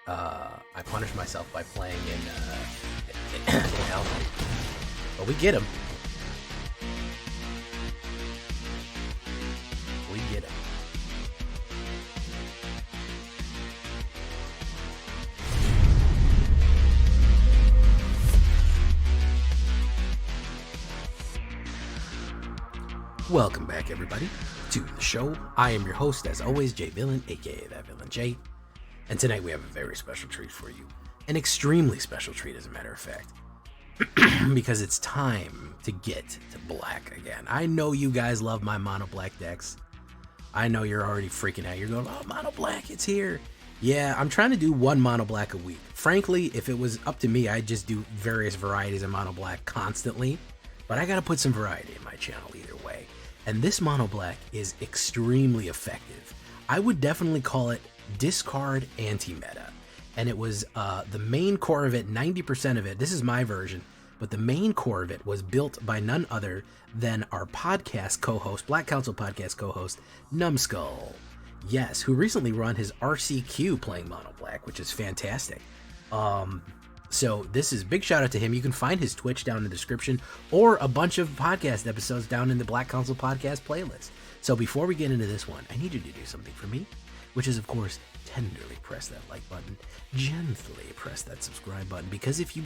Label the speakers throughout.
Speaker 1: I punish myself by playing in Alchemy. But we get him. We get him. Welcome back, everybody, to the show. I am your host, as always, Jay Villain, aka That Villain Jay. And tonight we have a very special treat for you. An extremely special treat, as a matter of fact. Because it's time to get to black again. I know you guys love my mono black decks. I know you're already freaking out. You're going, oh, mono black, it's here. Yeah, I'm trying to do one mono black a week. Frankly, if it was up to me, I'd just do various varieties of mono black constantly. But I gotta put some variety in my channel either way. And this mono black is extremely effective. I would definitely call it discard anti-meta. And it was the main core of it, 90% of it, this is my version, but the main core of it was built by none other than our podcast co-host, Black Council podcast co-host, Numbskull. Yes, who recently run his RCQ playing mono black, which is fantastic. So this is big shout out to him. You can find his Twitch down in the description or a bunch of podcast episodes down in the Black Council podcast playlist. So before we get into this one, I need you to do something for me, which is, of course, tenderly press that like button, gently press that subscribe button, because if you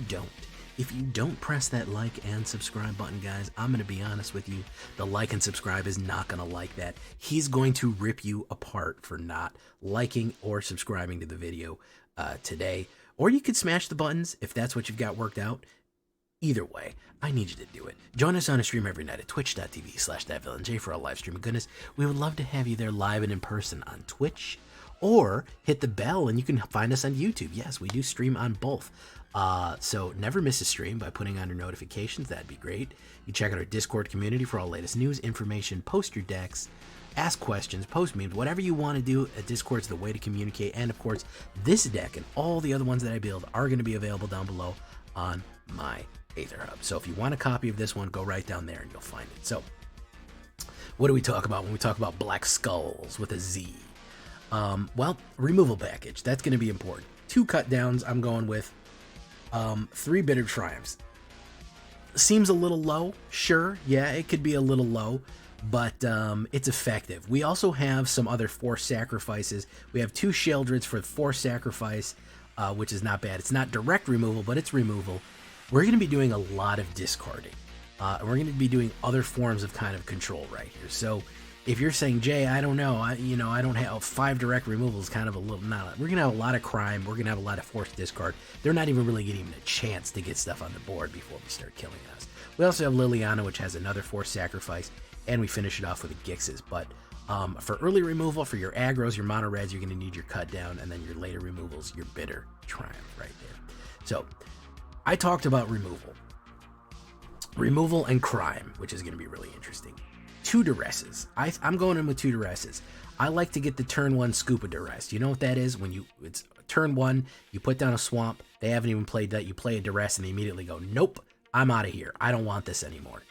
Speaker 1: don't press that like and subscribe button, guys, I'm going to be honest with you, the like and subscribe is not going to like that. He's going to rip you apart for not liking or subscribing to the video today. Or you could smash the buttons if that's what you've got worked out. Either way, I need you to do it. Join us on a stream every night at twitch.tv/thatvillainej for a live stream of goodness. We would love to have you there live and in person on Twitch. Or hit the bell and you can find us on YouTube. Yes, we do stream on both. So never miss a stream by putting on your notifications. That'd be great. You check out our Discord community for all latest news, information, post your decks, ask questions, post memes, whatever you want to do. Discord's the way to communicate. And of course, this deck and all the other ones that I build are going to be available down below on my AetherHub. So if you want a copy of this one, go right down there and you'll find it. So what do we talk about when we talk about Black Skulls with a Z? Well, removal package. That's going to be important. 2 cut downs. I'm going with 3 Bitter Triumphs. Seems a little low. Sure. Yeah, it could be a little low. But it's effective. We also have some other forced sacrifices. We have 2 Sheldreds for forced sacrifice, which is not bad. It's not direct removal, but it's removal. We're going to be doing a lot of discarding. And we're going to be doing other forms of kind of control right here. So if you're saying, Jay, I don't know, I don't have 5 direct removals, kind of a little, not. We're going to have a lot of crime. We're going to have a lot of forced discard. They're not even really getting a chance to get stuff on the board before we start killing us. We also have Liliana, which has another forced sacrifice. And we finish it off with the Gixes. But for early removal, for your aggros, your mono reds, you're going to need your cut down. And then your later removals, your Bitter Triumph right there. So I talked about removal. Removal and crime, which is going to be really interesting. 2 Duresses. I'm going in with 2 Duresses. I like to get the turn 1 Scuba Duress. You know what that is? When it's turn 1, you put down a swamp. They haven't even played that. You play a Duress and they immediately go, nope, I'm out of here. I don't want this anymore.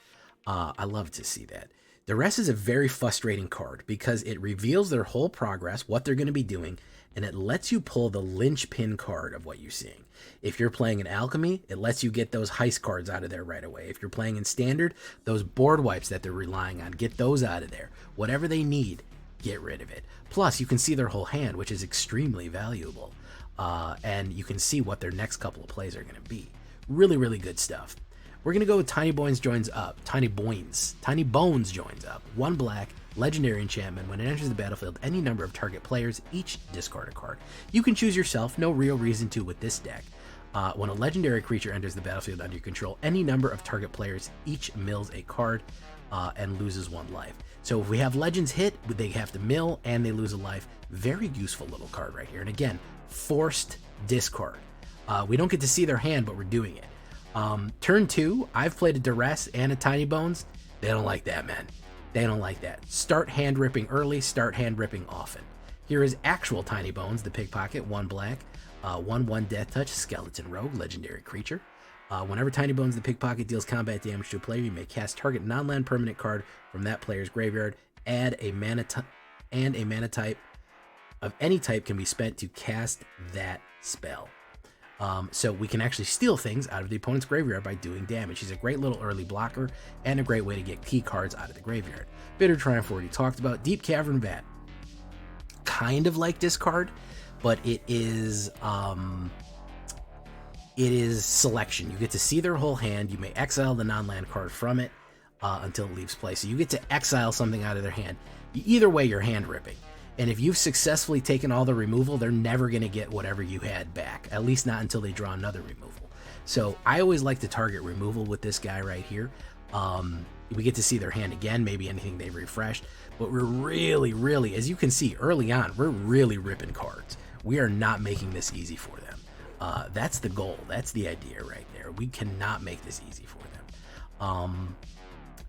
Speaker 1: I love to see that. Duress is a very frustrating card because it reveals their whole progress, what they're going to be doing, and it lets you pull the linchpin card of what you're seeing. If you're playing in Alchemy, it lets you get those heist cards out of there right away. If you're playing in Standard, those board wipes that they're relying on, get those out of there. Whatever they need, get rid of it. Plus, you can see their whole hand, which is extremely valuable. And you can see what their next couple of plays are going to be. Really, really good stuff. We're going to go with Tiny Bones joins up. Tiny Bones joins up. 1 black, legendary enchantment. When it enters the battlefield, any number of target players each discard a card. You can choose yourself, no real reason to with this deck. When a legendary creature enters the battlefield under your control, any number of target players each mills a card and loses 1 life. So if we have legends hit, they have to mill and they lose a life. Very useful little card right here. And again, forced discard. We don't get to see their hand, but we're doing it. Turn 2, I've played a Duress and a Tiny Bones. They don't like that, man. They don't like that. Start hand ripping early, start hand ripping often. Here is actual Tiny Bones, the Pickpocket, 1 black, 1/1 Death Touch, Skeleton Rogue, legendary creature. Whenever Tiny Bones the Pickpocket deals combat damage to a player, you may cast target non-land permanent card from that player's graveyard, add a mana type of any type can be spent to cast that spell. So we can actually steal things out of the opponent's graveyard by doing damage. He's a great little early blocker and a great way to get key cards out of the graveyard. Bitter Triumph already talked about. Deep Cavern Vat, kind of like discard, but it is selection. You get to see their whole hand. You may exile the non-land card from it until it leaves play. So you get to exile something out of their hand. Either way, you're hand ripping. And if you've successfully taken all the removal, they're never going to get whatever you had back, at least not until they draw another removal. So I always like to target removal with this guy right here. We get to see their hand again, maybe anything they've refreshed, but we're really, as you can see early on, we're really ripping cards. We are not making this easy for them. That's the goal. That's the idea right there. We cannot make this easy for them.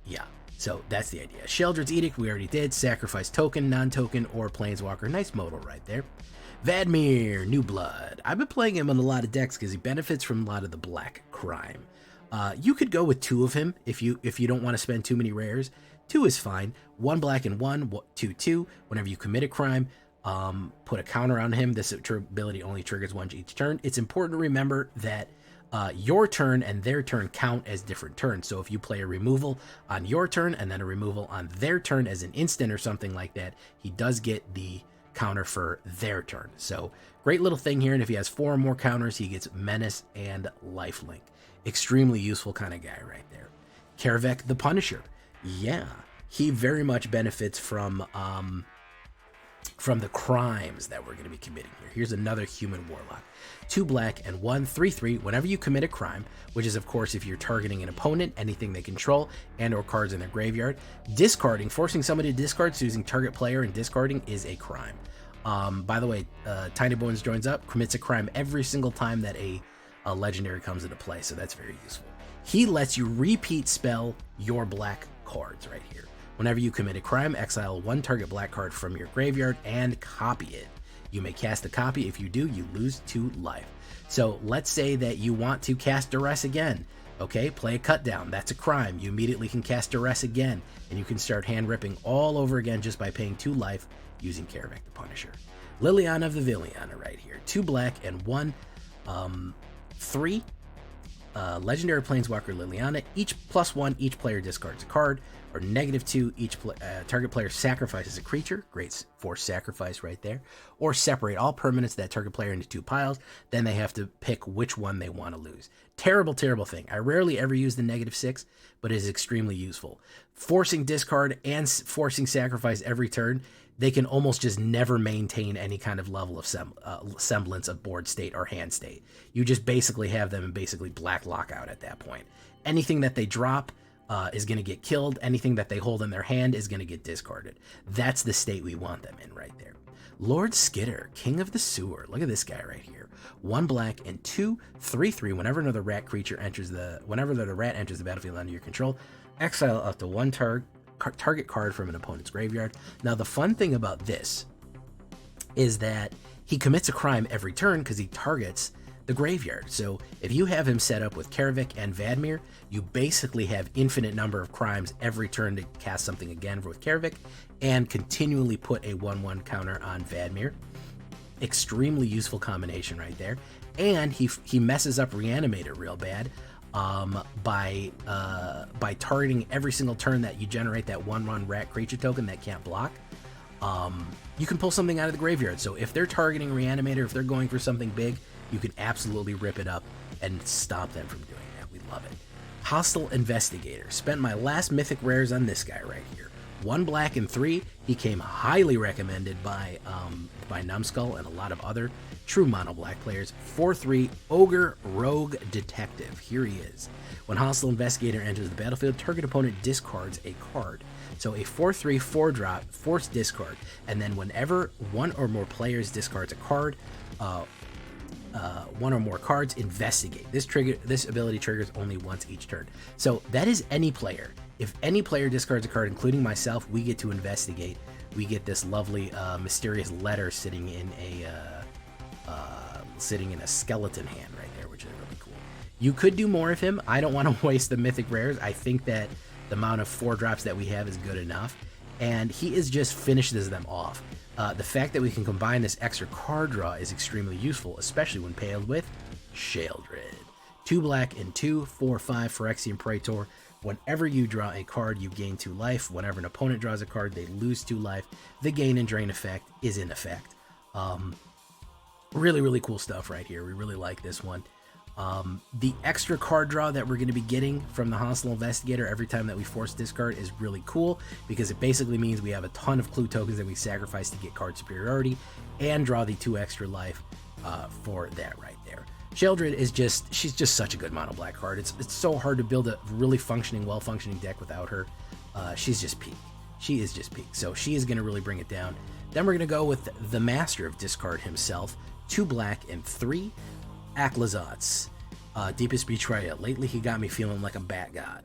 Speaker 1: Yeah. So that's the idea. Sheldred's Edict, we already did. Sacrifice token, non-token, or Planeswalker. Nice modal right there. Vadmir, New Blood. I've been playing him on a lot of decks because he benefits from a lot of the black crime. You could go with 2 of him if you don't want to spend too many rares. 2 is fine. 1 black and 1, 2/2. Whenever you commit a crime, put a counter on him. This ability only triggers once each turn. It's important to remember that your turn and their turn count as different turns. So if you play a removal on your turn and then a removal on their turn as an instant or something like that, he does get the counter for their turn. So great little thing here. And if he has 4 or more counters, he gets Menace and Lifelink. Extremely useful kind of guy right there. Karavek the Punisher. Yeah, he very much benefits from the crimes that we're going to be committing here. Here's another human warlock. 2 black and 1 3/3. Whenever you commit a crime, which is of course if you're targeting an opponent, anything they control, and or cards in their graveyard, discarding, forcing somebody to discard, so using target player and discarding is a crime. By the way, Tiny Bones joins up, commits a crime every single time that a legendary comes into play, so that's very useful. He lets you repeat spell your black cards right here. Whenever you commit a crime, exile 1 target black card from your graveyard and copy it. You may cast a copy. If you do, you lose 2 life. So let's say that you want to cast Duress again. Okay, play a cut down. That's a crime. You immediately can cast Duress again, and you can start hand ripping all over again just by paying 2 life using Karavek the Punisher. Liliana of the Villainy right here. 2 black and 1 3. Legendary Planeswalker Liliana. Each +1, each player discards a card, or -2, each target player sacrifices a creature. Great force sacrifice right there. Or separate all permanents that target player into 2 piles. Then they have to pick which one they want to lose. Terrible thing. I rarely ever use the -6, but it is extremely useful. Forcing discard and forcing sacrifice every turn, they can almost just never maintain any kind of level of semblance of board state or hand state. You just basically have them in basically black lockout at that point. Anything that they drop is going to get killed. Anything that they hold in their hand is going to get discarded. That's the state we want them in right there. Lord Skitter, King of the Sewer. Look at this guy right here. 1 black and 2 3/3. Whenever another rat enters the battlefield under your control, exile up to 1 target card from an opponent's graveyard. Now the fun thing about this is that he commits a crime every turn because he targets the graveyard. So if you have him set up with Karavek and Vadmir, you basically have infinite number of crimes every turn to cast something again with Karavek and continually put a 1/1 counter on Vadmir. Extremely useful combination right there. And he messes up Reanimator real bad by targeting every single turn that you generate that 1/1 rat creature token that can't block. You can pull something out of the graveyard. So if they're targeting Reanimator, if they're going for something big, you can absolutely rip it up and stop them from doing that. We love it. Hostile Investigator. Spent my last mythic rares on this guy right here. 1 black and 3. He came highly recommended by Numbskull and a lot of other true mono black players. 4/3 Ogre Rogue Detective. Here he is. When Hostile Investigator enters the battlefield, target opponent discards a card. So a 4/3 4-drop, force discard, and then whenever 1 or more players discards a card, 1 or more cards, investigate. This ability triggers only once each turn. So that is any player. If any player discards a card, including myself, we get to investigate. We get this lovely mysterious letter sitting in a skeleton hand right there, which is really cool. You could do more of him. I don't want to waste the mythic rares. I think that the amount of 4 drops that we have is good enough. and he is just finishes them off. The fact that we can combine this extra card draw is extremely useful, especially when paired with Sheoldred. 2 black and 2, 4/5 Phyrexian Praetor. Whenever you draw a card, you gain 2 life. Whenever an opponent draws a card, they lose 2 life. The gain and drain effect is in effect. Really, really cool stuff right here. We really like this one. The extra card draw that we're going to be getting from the Hostile Investigator every time that we force discard is really cool, because it basically means we have a ton of clue tokens that we sacrifice to get card superiority and draw the 2 extra life for that right there. Sheoldred is she's just such a good mono black card. It's so hard to build a really functioning, well-functioning deck without her. She's just peak. She is just peak. So she is going to really bring it down. Then we're going to go with the master of discard himself. 2 black and 3 Outlaws. Deepest Betrayal. Lately he got me feeling like a bat god.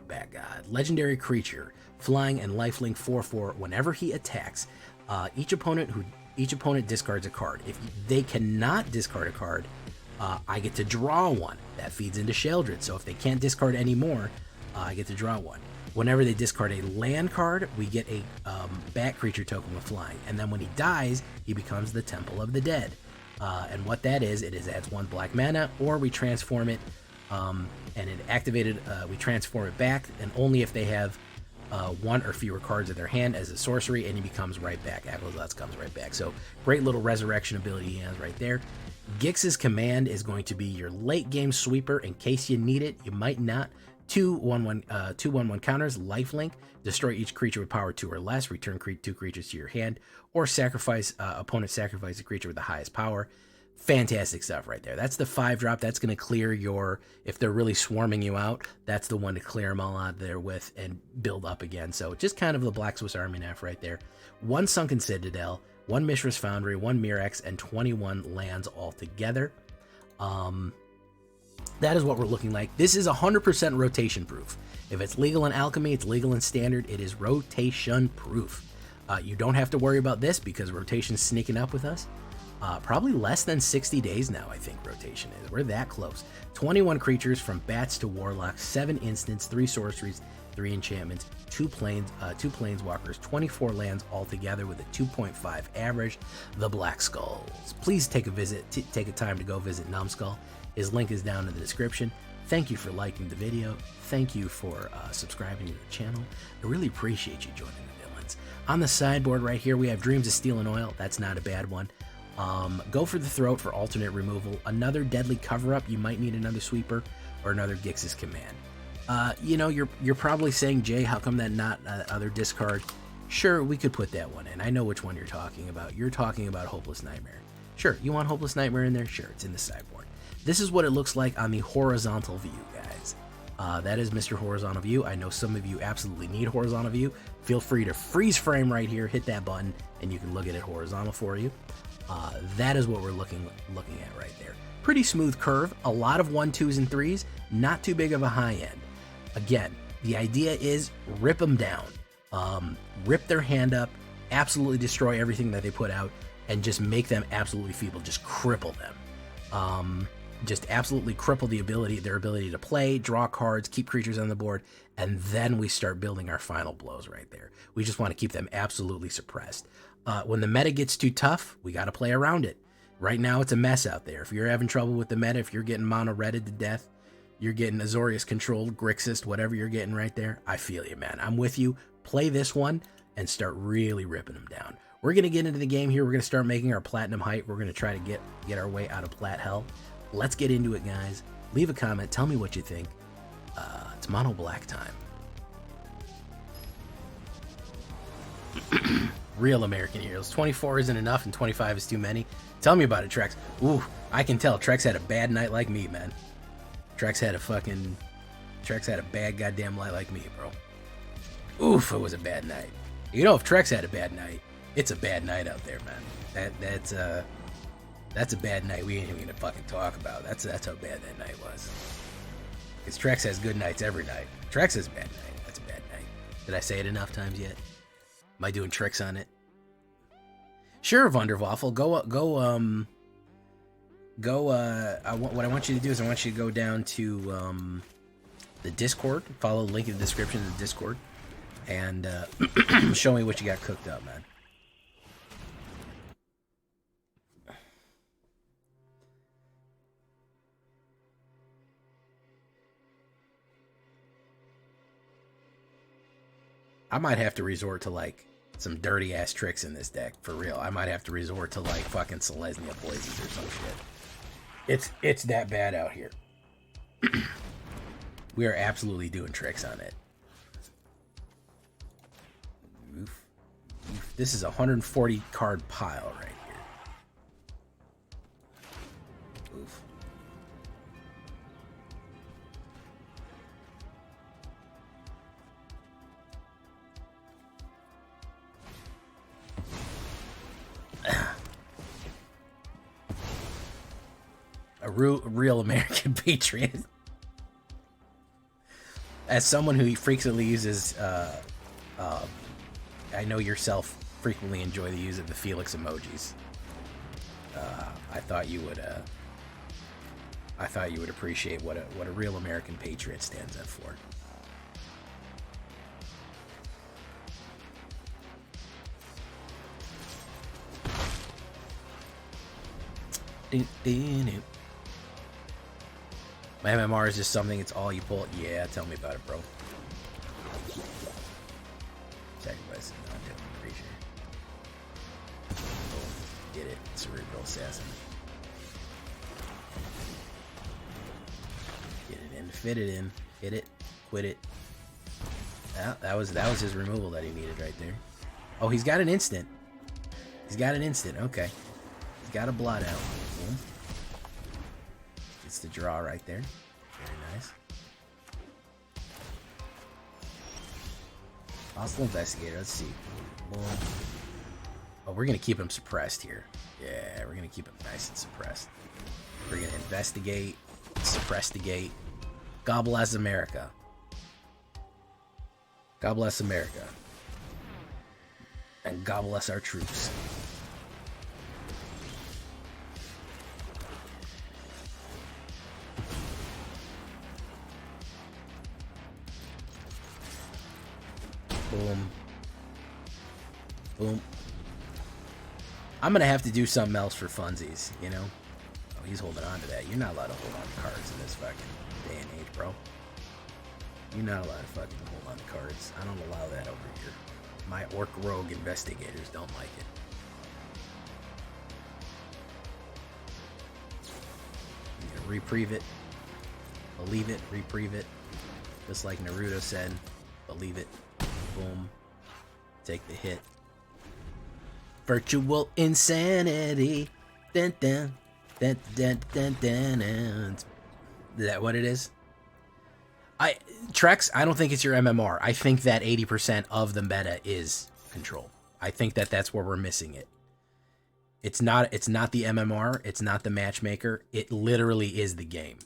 Speaker 1: Legendary creature, flying and lifelink 4/4. Whenever he attacks, each opponent discards a card. If they cannot discard a card, I get to draw one. That feeds into Sheoldred. So if they can't discard anymore, I get to draw one. Whenever they discard a land card, we get a bat creature token with flying. And then when he dies, he becomes the Temple of the Dead. And what that is, it adds 1 black mana, or we transform it, and it activated, we transform it back, and only if they have 1 or fewer cards in their hand as a sorcery, and he becomes right back. Outlaws comes right back. So great little resurrection ability he has right there. Gix's command is going to be your late game sweeper in case you need it. You might not. 2/1/1 counters, lifelink. Destroy each creature with power 2 or less. Return 2 creatures to your hand, or sacrifice opponent sacrifice a creature with the highest power. Fantastic stuff right there. That's the 5-drop. That's going to clear your, if they're really swarming you out, that's the one to clear them all out there with and build up again. So just kind of the Black Swiss Army knife right there. 1 Sunken Citadel, 1 Mishra's Foundry, 1 Mirrex, and 21 lands altogether. That is what we're looking like. This is 100% rotation proof. If it's legal in Alchemy, it's legal in Standard. It is rotation proof. You don't have to worry about this because rotation's sneaking up with us. Probably less than 60 days now, I think rotation is. We're that close. 21 creatures from bats to warlocks, 7 instants, 3 sorceries, 3 enchantments, 2 planeswalkers, 24 lands altogether with a 2.5 average. The Black Skulls. Please take a time to go visit Numbskull. His link is down in the description. Thank you for liking the video. Thank you for subscribing to the channel. I really appreciate you joining the villains. On the sideboard right here, we have Dreams of Steel and Oil. That's not a bad one. Go for the Throat for alternate removal. Another deadly cover-up. You might need another sweeper or another Gix's Command. You know, you're probably saying, Jay, how come that not other discard? Sure, we could put that one in. I know which one you're talking about. You're talking about Hopeless Nightmare. Sure, you want Hopeless Nightmare in there? Sure, it's in the sideboard. This is what it looks like on the horizontal view, guys. That is Mr. Horizontal View. I know some of you absolutely need horizontal view. Feel free to freeze frame right here, hit that button, and you can look at it horizontal for you. That is what we're looking at right there. Pretty smooth curve, a lot of 1, 2s, and 3s, not too big of a high end. Again, the idea is rip them down. Rip their hand up, absolutely destroy everything that they put out, and just make them absolutely feeble, just cripple them. Just absolutely cripple their ability to play, draw cards, keep creatures on the board, and then we start building our final blows right there. We just want to keep them absolutely suppressed. When the meta gets too tough, we got to play around it. Right now, it's a mess out there. If you're having trouble with the meta, if you're getting mono-redded to death, you're getting Azorius controlled, Grixis, whatever you're getting right there, I feel you, man. I'm with you. Play this one and start really ripping them down. We're going to get into the game here. We're going to start making our platinum height. We're going to try to get our way out of plat hell. Let's get into it, guys. Leave a comment. Tell me what you think. It's mono black time. Real American Heroes. 24 isn't enough and 25 is too many. Tell me about it, Trex. Ooh, I can tell. Trex had a bad night like me, man. Trex had a bad goddamn night like me, bro. Oof, it was a bad night. You know, if Trex had a bad night, it's a bad night out there, man. That's a bad night we ain't even gonna fucking talk about. That's how bad that night was. Because Trex has good nights every night. Trex has a bad night. That's a bad night. Did I say it enough times yet? Am I doing tricks on it? Sure, Wunderwaffle. What I want you to do is I want you to go down to the Discord. Follow the link in the description of the Discord. and show me what you got cooked up, man. I might have to resort to, like, some dirty-ass tricks in this deck, for real. I might have to resort to, like, fucking Selesnya Poisons or some shit. It's that bad out here. We are absolutely doing tricks on it. Oof. Oof. This is a 140-card pile right here. Oof. A real American patriot. As someone who frequently uses, I know yourself frequently enjoy the use of the Felix emojis. I thought you would appreciate what a real American patriot stands up for. My MMR is just something, it's all you pull. Yeah, tell me about it, bro. Sacrifice and not doing creature. Get it, Cerebral Assassin. Get it in, fit it in, hit it, quit it. Yeah, that was his removal that he needed right there. Oh, he's got an instant. He's got an instant, okay. He's got a blot out. Yeah. It's the draw right there. Very nice. Hostile Investigator, let's see. Boom. Oh, we're gonna keep him suppressed here. Yeah, we're gonna keep him nice and suppressed. We're gonna investigate, suppress the gate. God bless America. God bless America. And God bless our troops. Boom. Boom. I'm gonna have to do something else for funsies, you know? Oh, he's holding on to that. You're not allowed to hold on to cards in this fucking day and age, bro. You're not allowed to fucking hold on to cards. I don't allow that over here. My Orc Rogue investigators don't like it. I'm gonna reprieve it. Believe it, reprieve it. Just like Naruto said, believe it. Boom. Take the hit. Virtual insanity. Dun, dun, dun, dun, dun, dun, dun. Is that what it is? Trex, I don't think it's your MMR. I think that 80% of the meta is control. I think that that's where we're missing it. It's not the MMR. It's not the matchmaker. It literally is the game.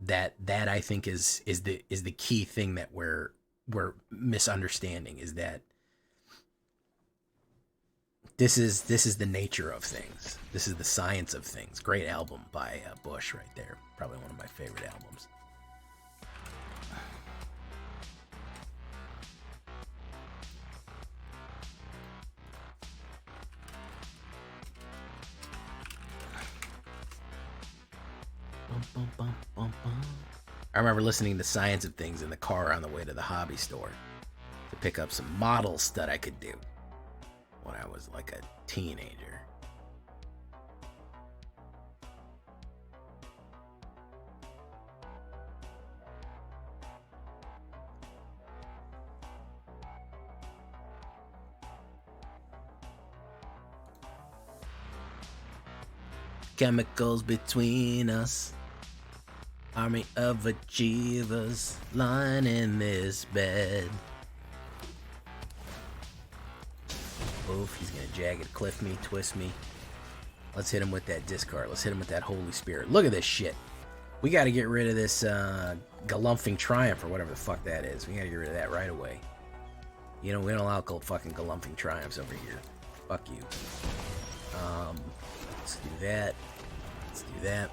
Speaker 1: That I think is the key thing that we're misunderstanding, is that this is the nature of things. This is the science of things. Great album by Bush right there. Probably one of my favorite albums. I remember listening to Science of Things in the car on the way to the hobby store to pick up some models that I could do when I was like a teenager. Chemicals between us. Army of achievers lying in this bed. Oof, he's gonna jagged cliff me, twist me. Let's hit him with that discard. Let's hit him with that Holy Spirit. Look at this shit. We gotta get rid of this Galumphing Triumph or whatever the fuck that is. We gotta get rid of that right away. You know, we don't allow fucking Galumphing Triumphs over here. Fuck you. Let's do that. Let's do that.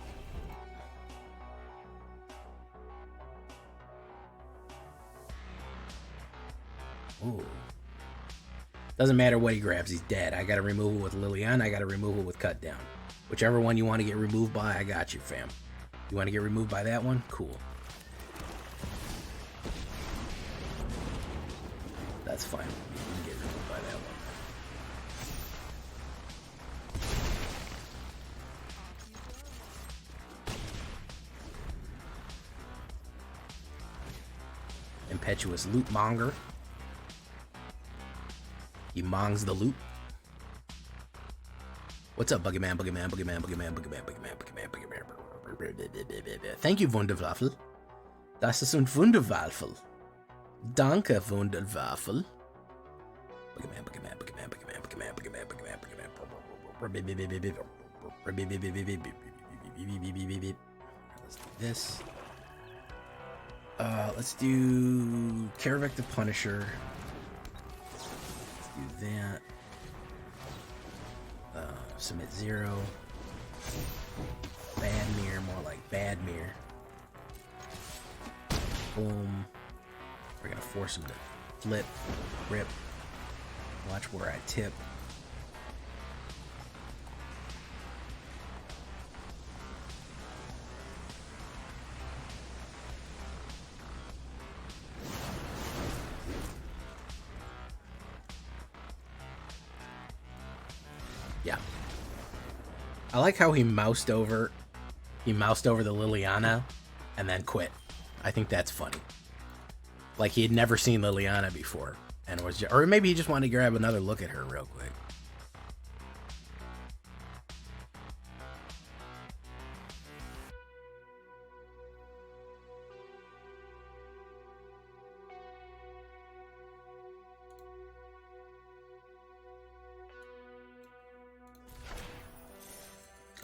Speaker 1: Ooh. Doesn't matter what he grabs, he's dead. I gotta remove it with Liliana, I gotta remove it with Cut Down. Whichever one you want to get removed by, I got you, fam. You want to get removed by that one? Cool. That's fine. You can get removed by that one. Impetuous loot monger. He mongs the loot. What's up, Boogeyman, Boogeyman, Boogeyman, Boogeyman, Boogeyman, Boogeyman, Boogeyman, Boogeyman. Thank you, Wunderwaffel. Das ist ein Wunderwaffel. Danke, Wunderwaffel. Boogeyman, Boogeyman, Boogeyman, Boogeyman, Boogeyman, Boogeyman, Boogeyman, Boogeyman. Let's do this. Let's do Karavec the Punisher. Let's do that. Submit 0. Bad mirror, more like bad mirror. Boom. We're gonna force him to flip, rip. Watch where I tip. Yeah. I like how he moused over the Liliana and then quit. I think that's funny. Like he had never seen Liliana before and was just, or maybe he just wanted to grab another look at her real quick.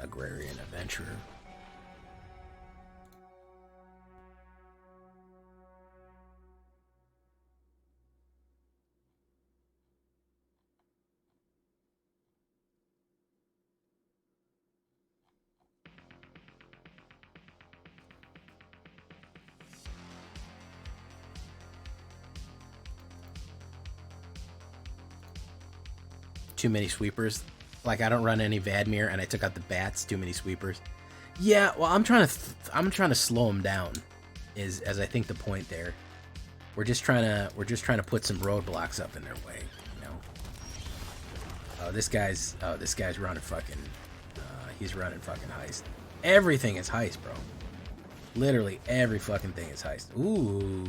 Speaker 1: Agrarian adventurer. Too many sweepers. Like I don't run any Vadmir, and I took out the bats. Too many sweepers. Yeah, well, I'm trying to slow them down. As I think the point there. We're just trying to put some roadblocks up in their way. You know. Oh, this guy's running fucking. He's running fucking heist. Everything is heist, bro. Literally every fucking thing is heist. Ooh.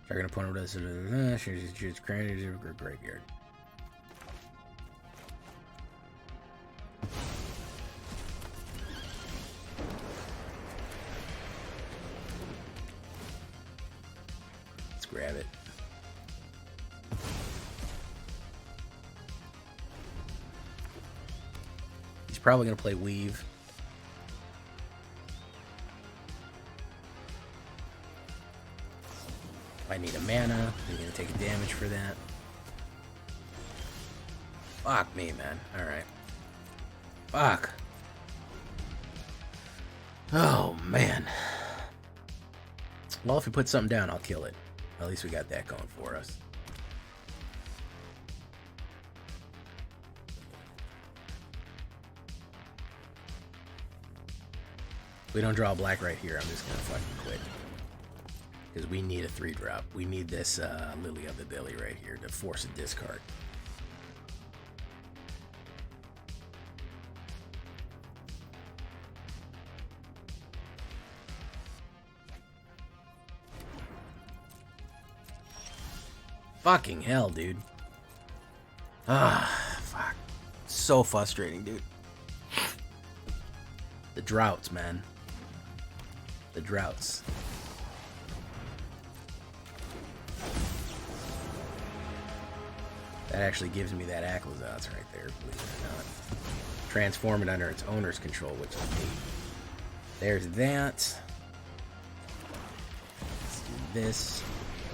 Speaker 1: Target opponent does graveyard. Grab it. He's probably going to play Weave. I need a mana. You're going to take a damage for that. Fuck me, man. Alright. Fuck. Oh, man. Well, if we put something down, I'll kill it. At least we got that going for us. If we don't draw black right here, I'm just gonna fucking quit. Because we need a 3-drop. We need this Lily of the Billy right here to force a discard. Fucking hell, dude. Ah, fuck. So frustrating, dude. The droughts, man. The droughts. That actually gives me that Outlaws right there, believe it or not. Transform it under its owner's control, which is neat. There's that. Let's do this.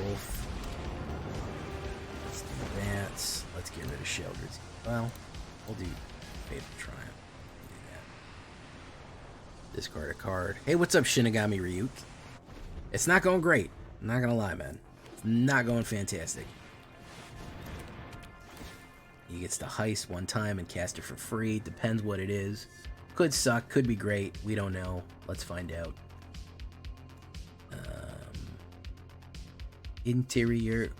Speaker 1: Wolf. Let's get rid of Sheldred's. Well, we'll do Fate of Triumph. We'll do that. Discard a card. Hey, what's up, Shinigami Ryuk? It's not going great. I'm not gonna lie, man. It's not going fantastic. He gets to heist one time and cast it for free. Depends what it is. Could suck, could be great. We don't know. Let's find out. Interior.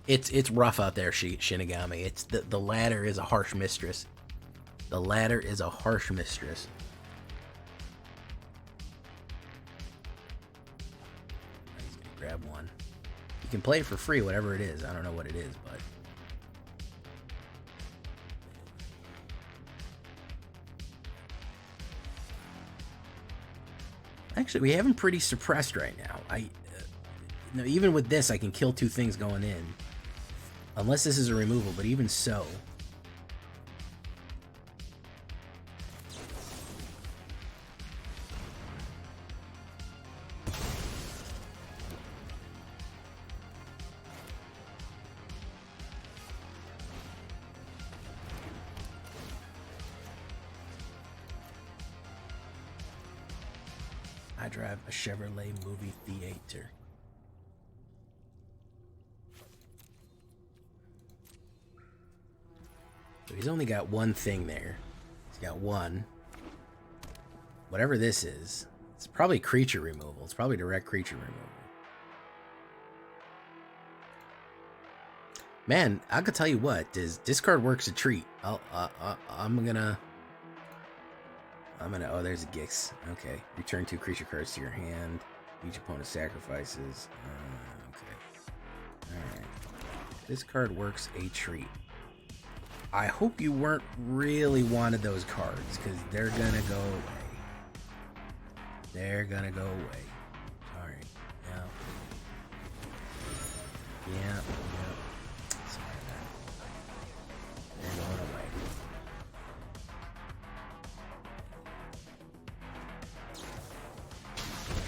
Speaker 1: It's rough out there, Shinigami. It's the ladder is a harsh mistress. The ladder is a harsh mistress. He's gonna grab one. You can play it for free, whatever it is. I don't know what it is, but actually, we have him pretty suppressed right now. No, even with this, I can kill 2 things going in. Unless this is a removal, but even so. I drive a Chevrolet movie theater. So he's only got one thing there. He's got one. Whatever this is, it's probably creature removal. It's probably direct creature removal. Man, I could tell you what, discard works a treat. I'm gonna. Oh, there's a Gix. Okay, return 2 creature cards to your hand. Each opponent sacrifices. Okay. All right. This card works a treat. I hope you weren't really wanted those cards, because they're gonna go away. They're gonna go away. Sorry. Yeah. Yeah. Sorry about that. They're going away.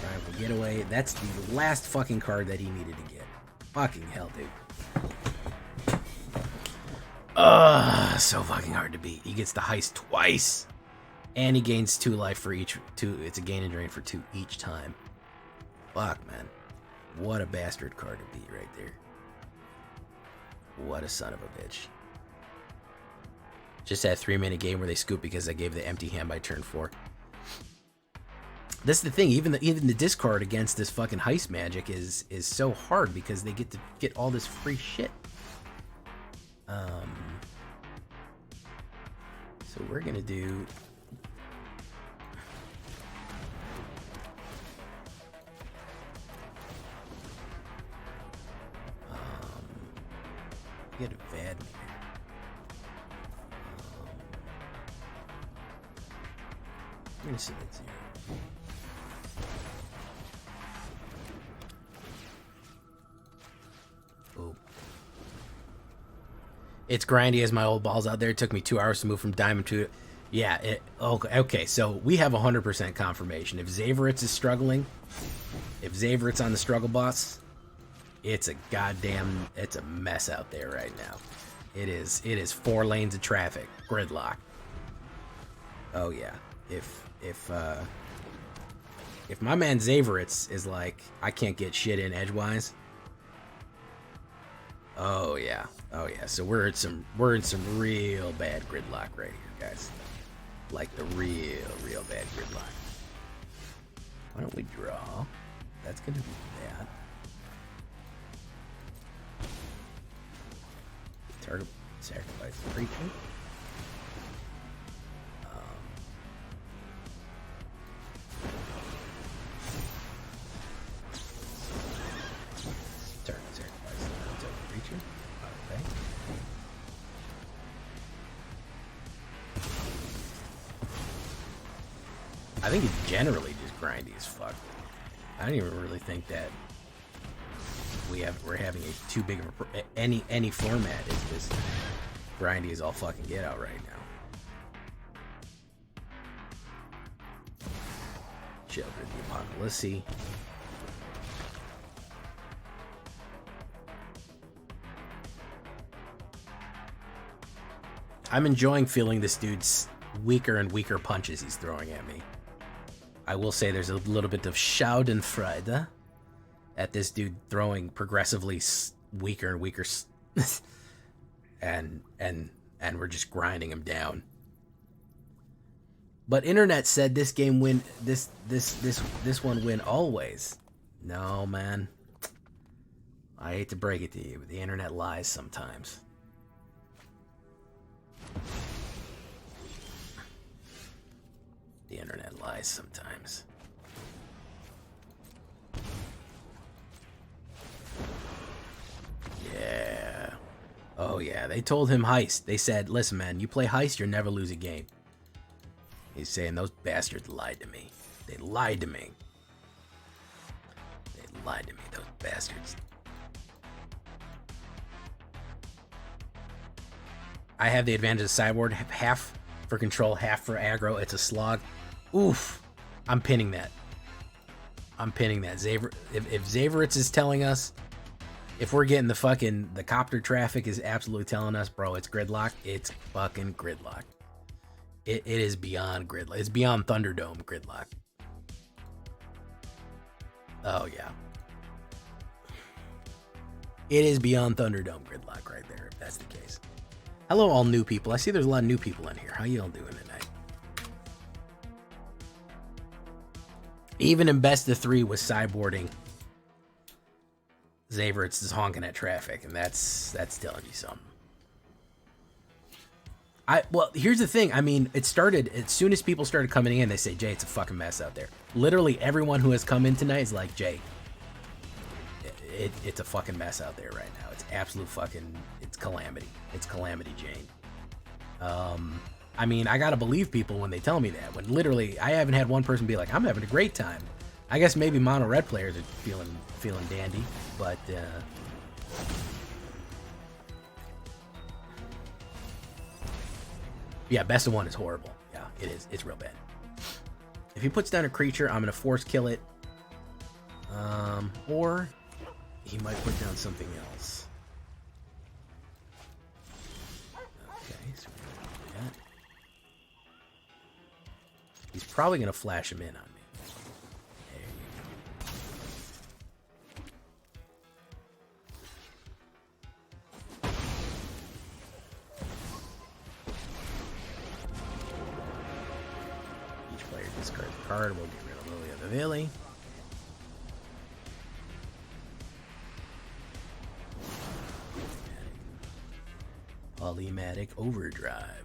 Speaker 1: Triumphal Getaway. That's the last fucking card that he needed to get. Fucking hell, dude. So fucking hard to beat. He gets the heist twice. And he gains 2 life for each 2. It's a gain and drain for 2 each time. Fuck, man. What a bastard card to beat right there. What a son of a bitch. Just that 3-minute game where they scoop because I gave the empty hand by turn 4. This is the thing, even the discard against this fucking heist magic is so hard because they get to get all this free shit. So we're gonna do get a Vad here. I'm gonna see that 0. Oh. It's grindy as my old balls out there. It took me 2 hours to move from diamond to... Yeah, okay, so we have 100% confirmation. If Zayveritz is struggling, if Zayveritz on the struggle bus, it's a mess out there right now. It is 4 lanes of traffic, gridlock. Oh yeah, if my man Zayveritz is like, I can't get shit in edgewise. Oh yeah. So we're in some real bad gridlock right here, guys. Like the real bad gridlock. Why don't we draw? That's gonna be bad. Target sacrifice the creature. Target sacrifice the creature. Okay. I think it's generally just grindy as fuck. I don't even really think that we're having a too big of a any format is just grindy as all fucking get out right now. Shelter the Apocalypse. I'm enjoying feeling this dude's weaker and weaker punches he's throwing at me. I will say there's a little bit of Schadenfreude at this dude throwing progressively weaker and weaker and we're just grinding them down. But internet said this game win, this one win always. No, man. I hate to break it to you, but the internet lies sometimes. The internet lies sometimes. Yeah. Oh yeah, they told him heist. They said, listen man, you play heist, you'll never lose a game. He's saying those bastards lied to me. They lied to me. They lied to me, those bastards. I have the advantage of sideboard, half for control, half for aggro. It's a slog. Oof. I'm pinning that. I'm pinning that. If Zaveritz is telling us, if we're getting the copter traffic is absolutely telling us, bro, it's gridlock. It's fucking gridlock. It is beyond gridlock. It's beyond Thunderdome gridlock. Oh, yeah. It is beyond Thunderdome gridlock right there, if that's the case. Hello, all new people. I see there's a lot of new people in here. How you all doing tonight? Even in best of 3 with sideboarding, Zaveritz is honking at traffic, and that's telling you something. Well, here's the thing. I mean, it started as soon as people started coming in. They say, Jay, it's a fucking mess out there. Literally everyone who has come in tonight is like, Jay, it's a fucking mess out there right now. It's absolute fucking, it's calamity. It's calamity, Jane. I mean, I gotta believe people when they tell me that. When literally, I haven't had one person be like, I'm having a great time. I guess maybe mono red players are feeling dandy, but yeah, best of 1 is horrible. Yeah, it is. It's real bad. If he puts down a creature, I'm gonna force kill it. Or he might put down something else. Okay, so we're gonna do that. He's probably gonna flash him in on me. There you go. Each player discards a card. We'll get rid of Lily of the Valley. Polymatic Overdrive.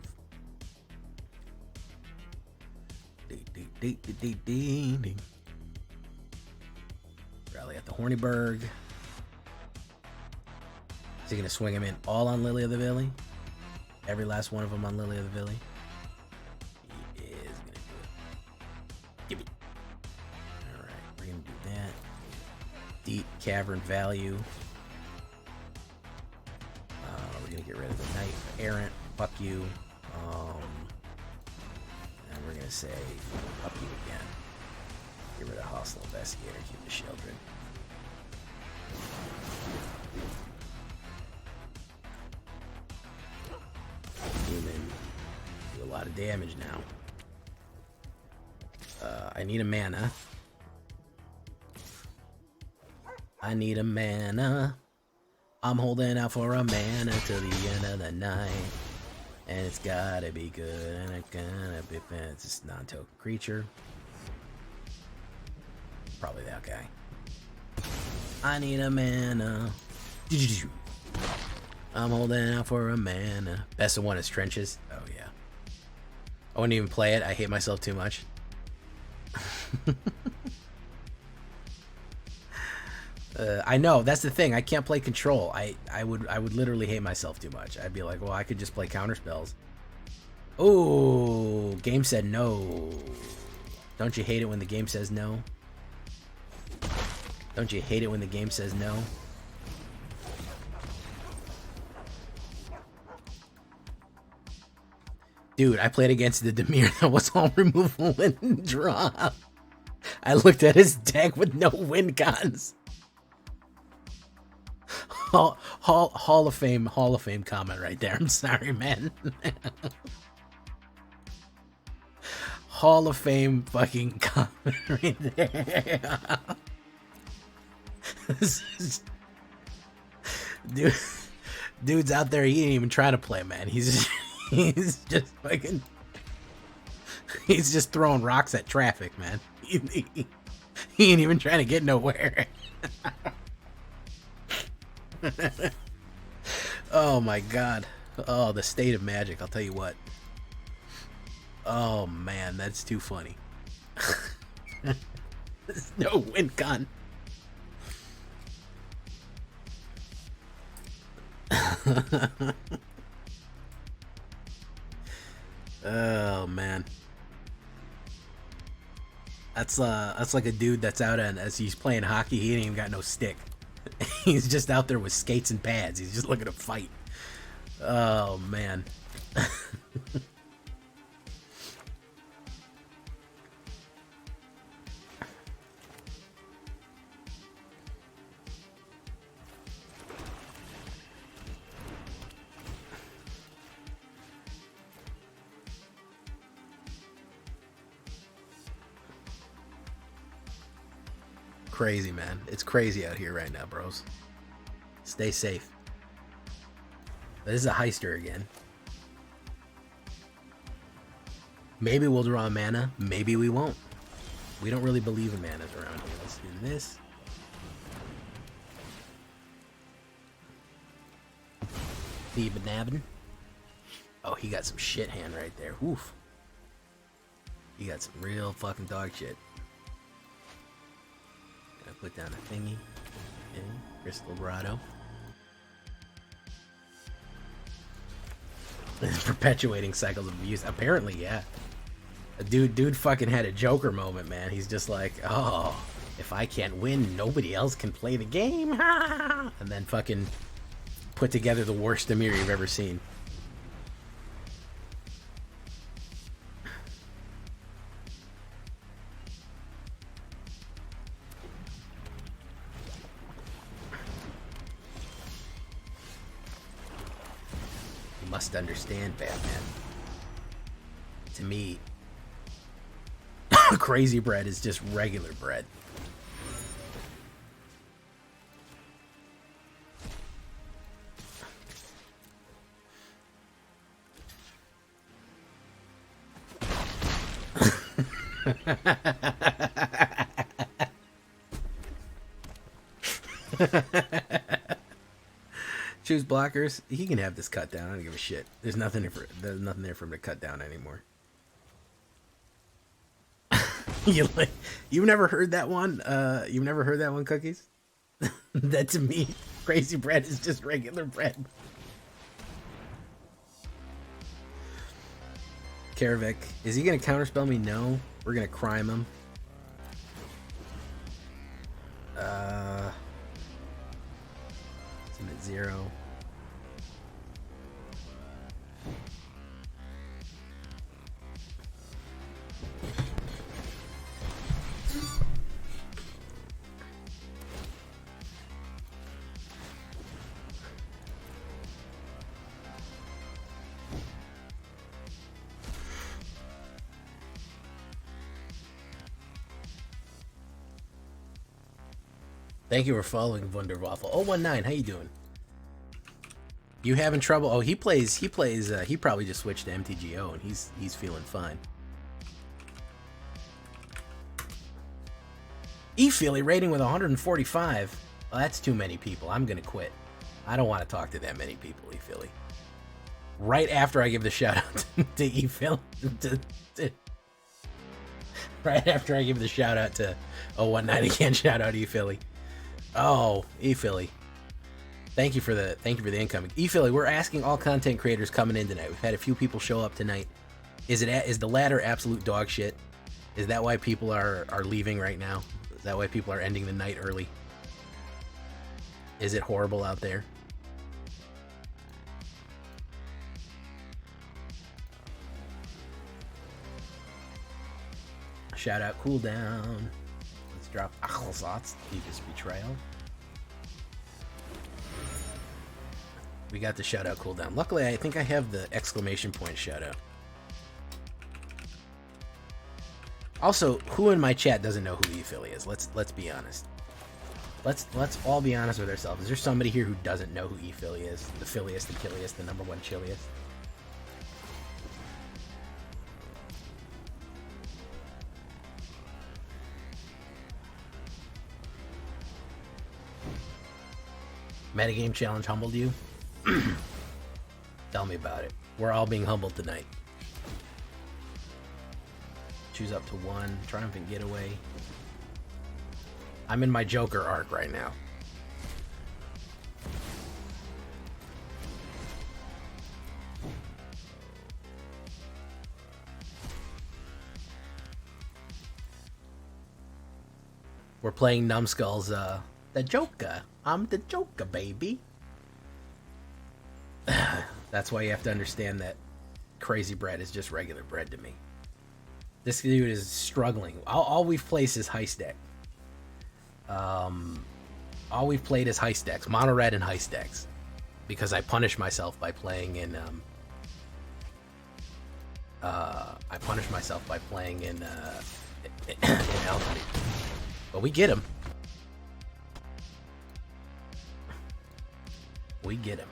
Speaker 1: Rally at the Hornyberg. Is he going to swing him in all on Lily of the Valley? Every last one of them on Lily of the Valley? He is going to do it. Give me. Alright, we're going to do that. Deep Cavern Value. We're going to get rid of the Knight Errant. Fuck you. And we're going to say, fuck you again. Get rid of Hostile Investigator. Keep the Children. Human. Do a lot of damage now. I need a mana. I need a mana. I'm holding out for a mana till the end of the night. And it's gotta be good, and it's gonna be bad. It's just non-token creature. Probably that guy. I need a mana. I'm holding out for a mana. Best of 1 is Trenches. Oh yeah. I wouldn't even play it. I hate myself too much. I know, that's the thing. I can't play control. I would literally hate myself too much. I'd be like, well, I could just play counter spells. Oh, game said no. Don't you hate it when the game says no? Don't you hate it when the game says no? Dude, I played against the Demir that was all removal and draw. I looked at his deck with no win cons. Hall of Fame comment right there. I'm sorry, man. Hall of Fame fucking comment right there. Dude's out there, he ain't even trying to play, man. He's just fucking... He's just throwing rocks at traffic, man. He ain't even trying to get nowhere. Oh my god. Oh, the state of magic, I'll tell you what. Oh man, that's too funny. There's no win con. Oh man. That's like a dude that's out on, as he's playing hockey, he ain't even got no stick. He's just out there with skates and pads. He's just looking to fight. Oh man. Crazy, man. It's crazy out here right now, bros. Stay safe. This is a heister again. Maybe we'll draw a mana. Maybe we won't. We don't really believe in manas around here. Let's do this. Thiebanabbin. Oh, he got some shit hand right there. Oof. He got some real fucking dog shit. Gotta put down a thingy. Okay. Crystal Grotto. Perpetuating cycles of abuse. Apparently, yeah. A dude fucking had a Joker moment, man. He's just like, oh, if I can't win, nobody else can play the game. And then fucking put together the worst Amir you've ever seen. Must understand, Batman. To me, crazy bread is just regular bread. Choose blockers. He can have this cut down. I don't give a shit. There's nothing there for him to cut down anymore. You've never heard that one? You've never heard that one, Cookies? That to me, crazy bread is just regular bread. Karavik, is he gonna counterspell me? No. We're gonna crime him. It's him at 0. Thank you for following Wunderwaffle. 019, how you doing? You having trouble? Oh, he plays, he probably just switched to MTGO and he's feeling fine. E-Philly rating with 145. Well, that's too many people. I'm gonna quit. I don't want to talk to that many people, E-Philly. Right after I give the shout out to E-Philly. Right after I give the shout out to 019 again, shout out E-Philly. Oh, E-Philly. Thank you for the incoming. E-Philly, we're asking all content creators coming in tonight. We've had a few people show up tonight. Is the ladder absolute dog shit? Is that why people are leaving right now? Is that why people are ending the night early? Is it horrible out there? Shout out cooldown. Let's drop Outlaws, Deepest Betrayal. We got the shout out cooldown. Luckily, I think I have the exclamation point shout out. Also, who in my chat doesn't know who E-Philly is? Let's be honest. Let's all be honest with ourselves. Is there somebody here who doesn't know who E-Philly is? The Philliest, the killiest, the number one chilliest? Metagame challenge humbled you? Tell me about it. We're all being humbled tonight. Choose up to 1. Triumphant getaway. I'm in my Joker arc right now. We're playing Numbskull's, the Joker. I'm the Joker, baby. That's why you have to understand that crazy bread is just regular bread to me. This dude is struggling. All we've played is heist deck. All we've played is heist decks, mono red and heist decks, because I punish myself by playing in in Alchemy. But we get him. We get him.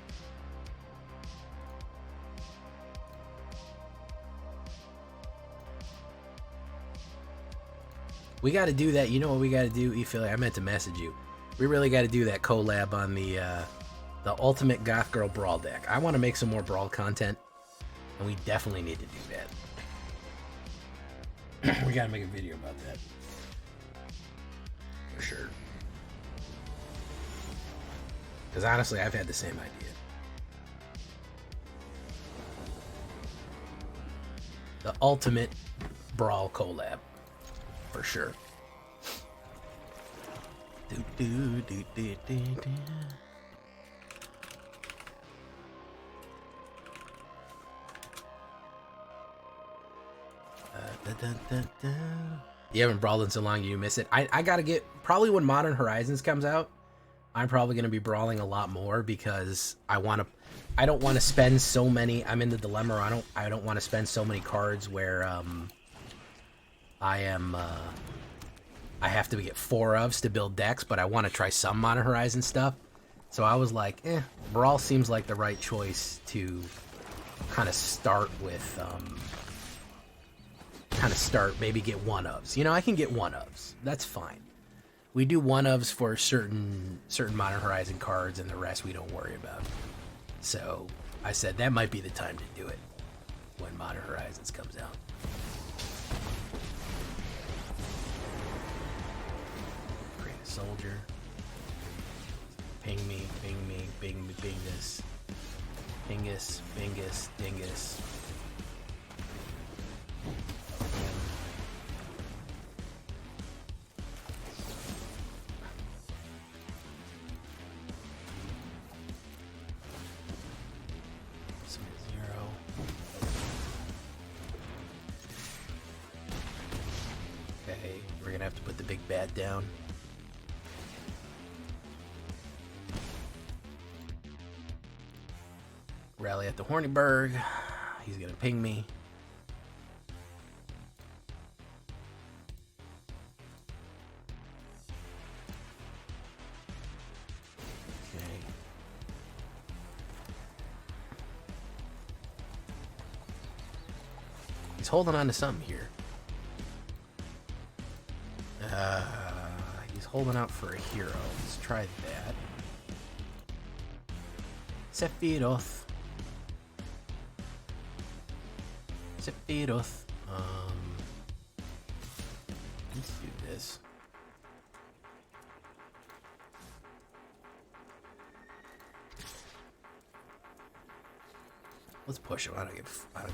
Speaker 1: We got to do that. You know what we got to do, E-Philly? I meant to message you. We really got to do that collab on the Ultimate Goth Girl Brawl deck. I want to make some more Brawl content, and we definitely need to do that. We got to make a video about that. For sure. Because honestly, I've had the same idea. The Ultimate Brawl collab. For sure. You haven't brawled in so long, you miss it. I gotta get, probably when Modern Horizons comes out, I'm probably gonna be brawling a lot more, because I don't want to spend so many. I'm in the dilemma. I don't want to spend so many cards where I have to get 4 ofs to build decks, but I want to try some Modern Horizon stuff. So I was like, Brawl seems like the right choice to kind of start with, maybe get 1-ofs. You know, I can get 1-ofs. That's fine. We do 1-ofs for certain Modern Horizon cards, and the rest we don't worry about. So I said that might be the time to do it when Modern Horizons comes out. Soldier. Ping me, bing this. Bingus, dingus. Zero. Okay, we're gonna have to put the big bad down. Rally at the Hornyberg. He's gonna ping me. Okay. He's holding on to something here. He's holding out for a hero. Let's try that. Sephiroth. Sephiroth. Let's do this. Let's push him. I don't give a fuck.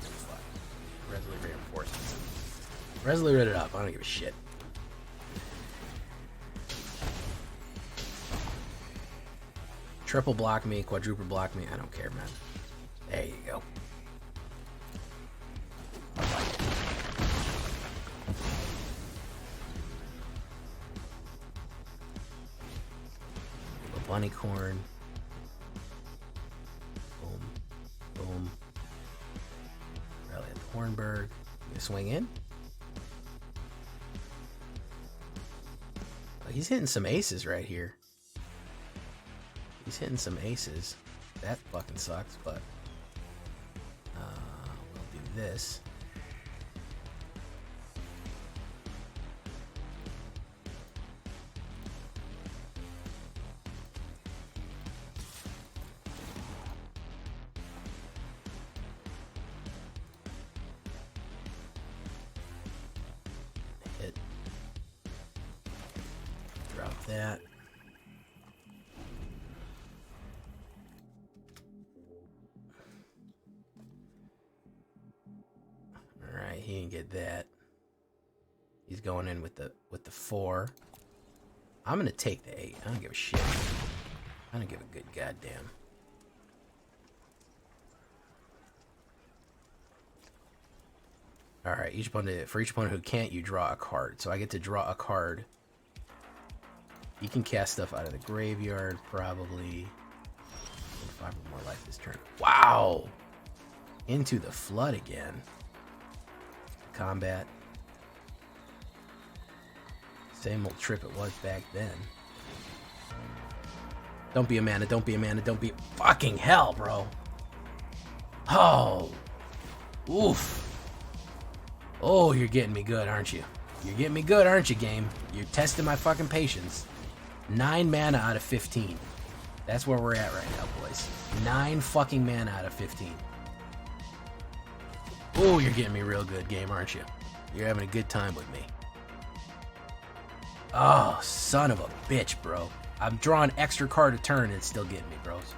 Speaker 1: Resolute reinforcements. Resolute it up. I don't give a shit. Triple block me, quadruple block me. I don't care, man. There you go. Bunny corn. Boom. Boom. Rally at the Hornberg. You swing in. Oh, he's hitting some aces right here. He's hitting some aces. That fucking sucks, but we'll do this. Hit. Drop that. He didn't get that. He's going in with the 4. I'm gonna take the 8. I don't give a shit. I don't give a good goddamn. All right, for each opponent who can't, you draw a card. So I get to draw a card. You can cast stuff out of the graveyard, probably. 5 or more life this turn. Wow! Into the flood again. Combat. Same old trip it was back then. Don't be a mana, don't be a mana, don't be... Fucking hell, bro. Oh. Oof. Oh, you're getting me good, aren't you? You're getting me good, aren't you, game? You're testing my fucking patience. 9 mana out of 15. That's where we're at right now, boys. 9 fucking mana out of 15. Oh, you're getting me real good, game, aren't you? You're having a good time with me. Oh, son of a bitch, bro. I'm drawing extra card a turn and it's still getting me, bros.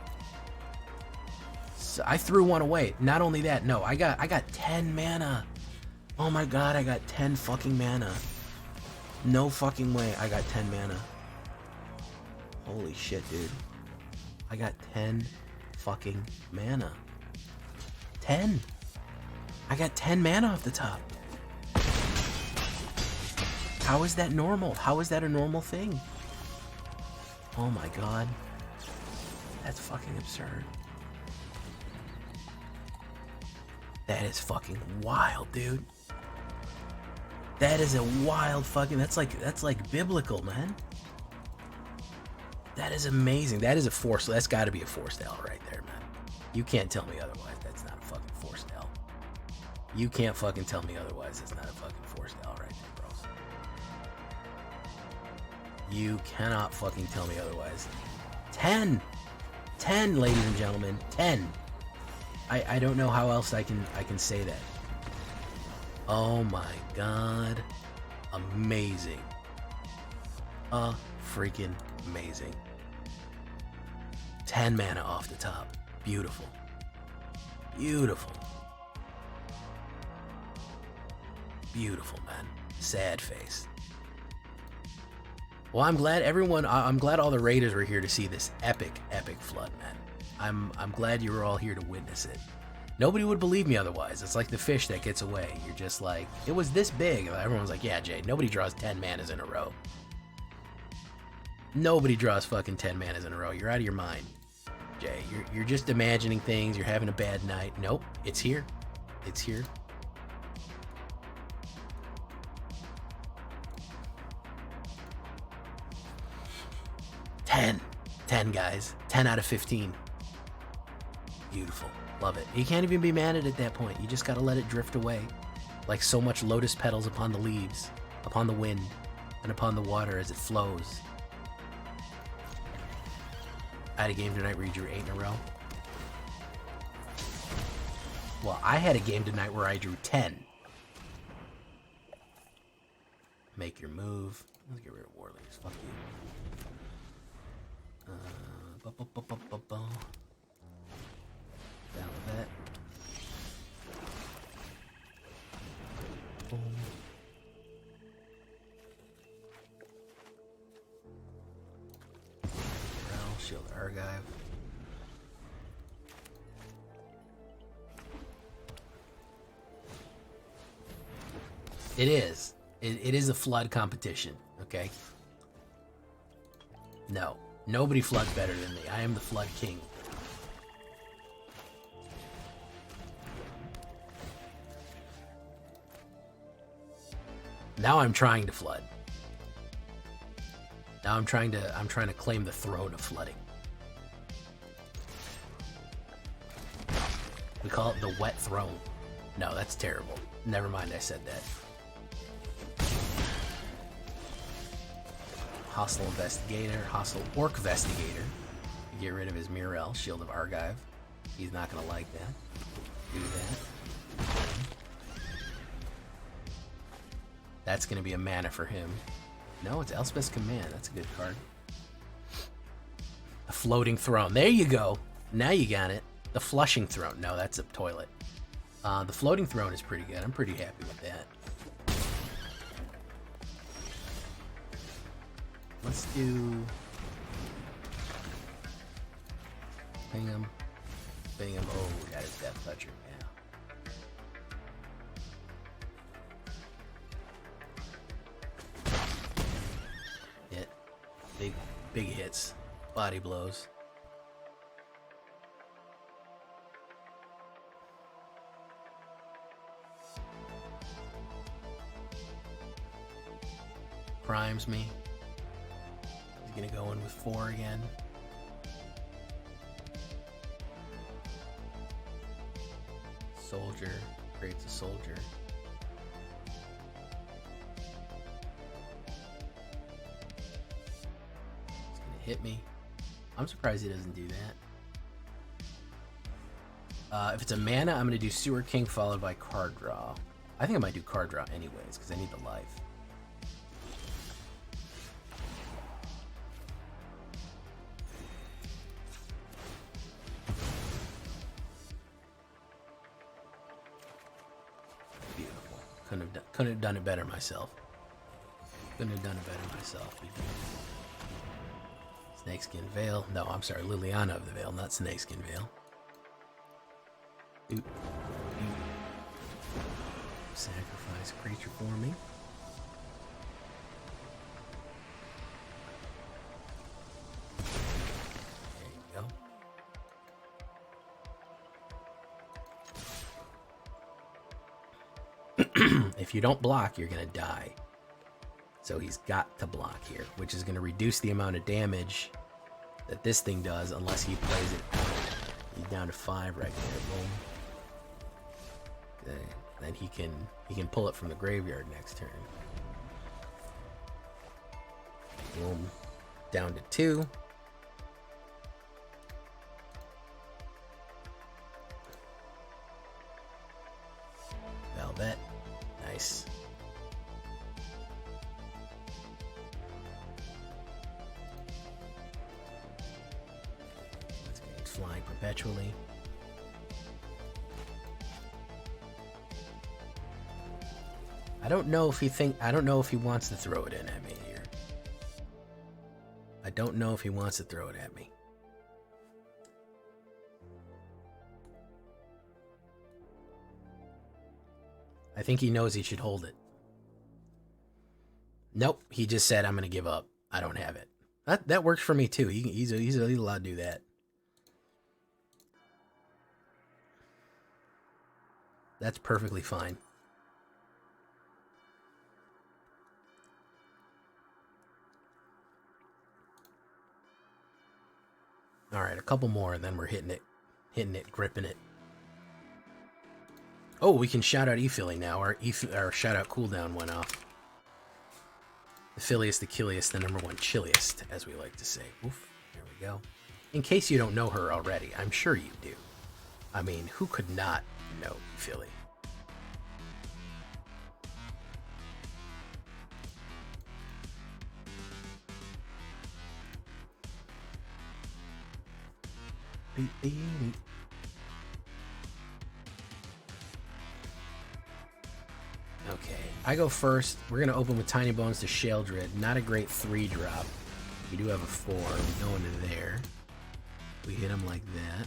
Speaker 1: So I threw one away. Not only that, no, I got 10 mana. Oh my god, I got 10 fucking mana. No fucking way I got 10 mana. Holy shit, dude. I got 10 fucking mana. 10. I got 10 mana off the top. How is that normal? How is that a normal thing? Oh my god. That's fucking absurd. That is fucking wild, dude. That is a wild fucking... That's like biblical, man. That is amazing. That is a force. That's got to be a forced L right there, man. You can't tell me otherwise. That's not a fucking forced L. You can't fucking tell me otherwise. It's not a fucking forced L right there, bros. You cannot fucking tell me otherwise. 10! 10, ladies and gentlemen. 10. I don't know how else I can say that. Oh my god. Amazing. Freaking amazing. 10 mana off the top. Beautiful. Beautiful. Beautiful, man. Sad face. Well, I'm glad all the raiders were here to see this epic flood, man. I'm glad you were all here to witness it. Nobody would believe me otherwise. It's like the fish that gets away. You're just like, it was this big. Everyone's like, yeah, Jay, nobody draws 10 manas in a row. Nobody draws fucking 10 manas in a row. You're out of your mind, Jay. You're just imagining things. You're having a bad night. Nope, it's here. It's here. Ten, guys. 10 out of 15. Beautiful. Love it. You can't even be mad at it at that point. You just gotta let it drift away. Like so much lotus petals upon the leaves, upon the wind, and upon the water as it flows. I had a game tonight where you drew 8 in a row. Well, I had a game tonight where I drew 10. Make your move. Let's get rid of Warlings. Fuck you. Down with that. Boom. Shield the Argive. It is. It is a flood competition, okay? No. Nobody floods better than me. I am the flood king. Now I'm trying to flood. Now I'm trying to claim the throne of flooding. We call it the wet throne. No, that's terrible. Never mind, I said that. Hostile Investigator, Hostile Orc Investigator. Get rid of his Mirel, Shield of Argive. He's not gonna like that. Do that. That's gonna be a mana for him. No, it's Elspeth's Command. That's a good card. A Floating Throne. There you go. Now you got it. The Flushing Throne. No, that's a toilet. The Floating Throne is pretty good. I'm pretty happy with that. Let's do... Bingham. Bingham. Oh, we got his Death Toucher. Yeah. Hit. Big hits. Body blows. Primes me. He's gonna go in with 4 again. Soldier. Creates a soldier. He's gonna hit me. I'm surprised he doesn't do that. If it's a mana, I'm gonna do Sewer King followed by card draw. I think I might do card draw anyways, because I need the life. Beautiful. Couldn't have done it better myself. Couldn't have done it better myself. Snakeskin Veil. No, I'm sorry, Liliana of the Veil, not Snakeskin Veil. Oop. Sacrifice a creature for me. There you go. If you don't block, you're gonna die. So he's got to block here, which is gonna reduce the amount of damage that this thing does unless he plays it out. He's down to 5 right there. Boom. Okay. Then he can pull it from the graveyard next turn. Boom. Down to 2. Velvet. Nice. Let's get it flying perpetually. I don't know if he wants to throw it in at me here. I don't know if he wants to throw it at me. I think he knows he should hold it. Nope, he just said, I'm going to give up. I don't have it. That works for me too. He's allowed to do that. That's perfectly fine. All right, a couple more, and then we're hitting it, gripping it. Oh, we can shout out E-Philly now. Our shout out cooldown went off. The Philliest, the killiest, the #1 chilliest, as we like to say. Oof, there we go. In case you don't know her already, I'm sure you do. I mean, who could not know Philly? Okay, I go first. We're going to open with Tiny Bones to Sheldred. Not a great 3-drop. We do have a 4. We go into there. We hit him like that.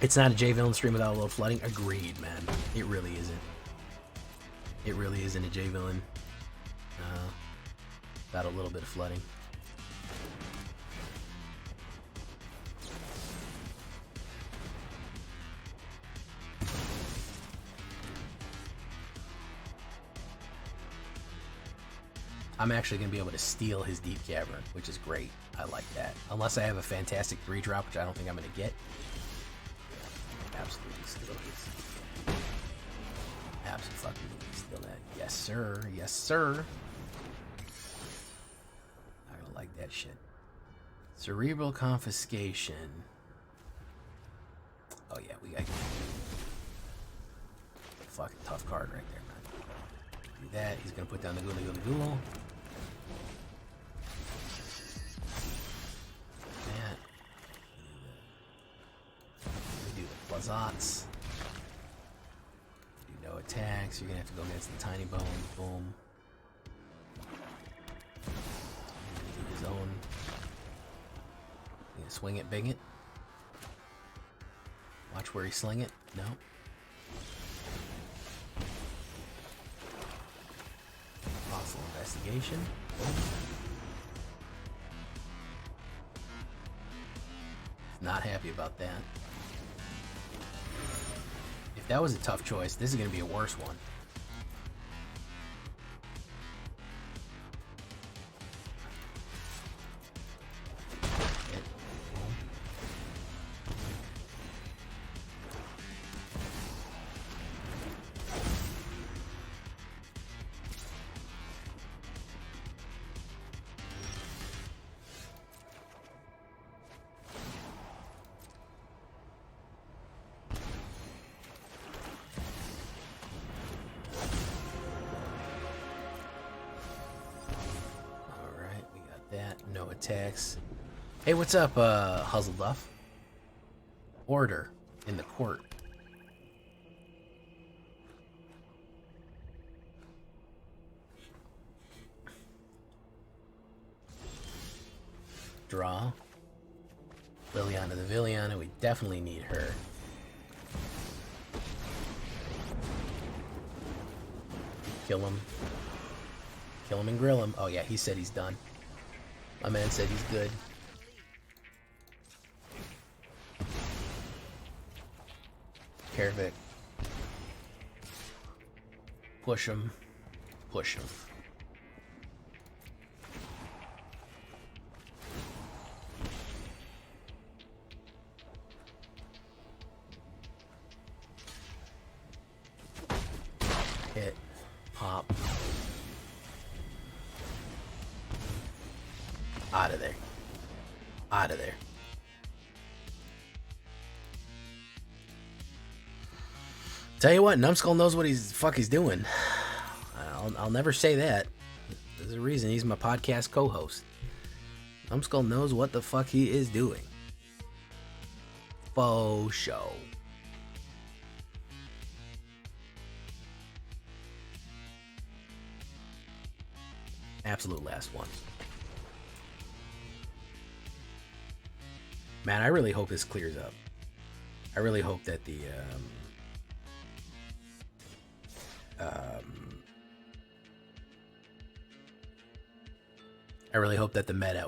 Speaker 1: It's not a J-Villain stream without a little flooding. Agreed, man. It really isn't. It really isn't a J-Villain. Without a little bit of flooding. I'm actually going to be able to steal his Deep Cavern, which is great. I like that. Unless I have a fantastic 3-drop, which I don't think I'm going to get. Absolutely steal this. Absolutely steal that. Yes, sir. Yes, sir. I don't like that shit. Cerebral confiscation. Oh yeah, we got fucking tough card right there, man. Do that. He's gonna put down the Gooly Gooly Ghoul. That. We do the Plazats. Do no attacks. You're gonna have to go against the Tiny Bone. Boom. Do his own. You gonna swing it, big it. Watch where he sling it. No. Hostile investigation. Boom. Not happy about that. If that was a tough choice, this is going to be a worse one. No attacks. Hey, what's up, Huzzleduff? Order in the court. Draw. Liliana the Villiana, we definitely need her. Kill him. Kill him and grill him. Oh yeah, he said he's done. My man said he's good. Kervik. Push him. Push him. Hit. Pop. Out of there. Out of there. Tell you what, Numbskull knows what he's doing. I'll never say that. There's a reason he's my podcast co-host. Numbskull knows what the fuck he is doing. Faux show. Absolute last one. Man, I really hope this clears up. I really hope that the I really hope that the meta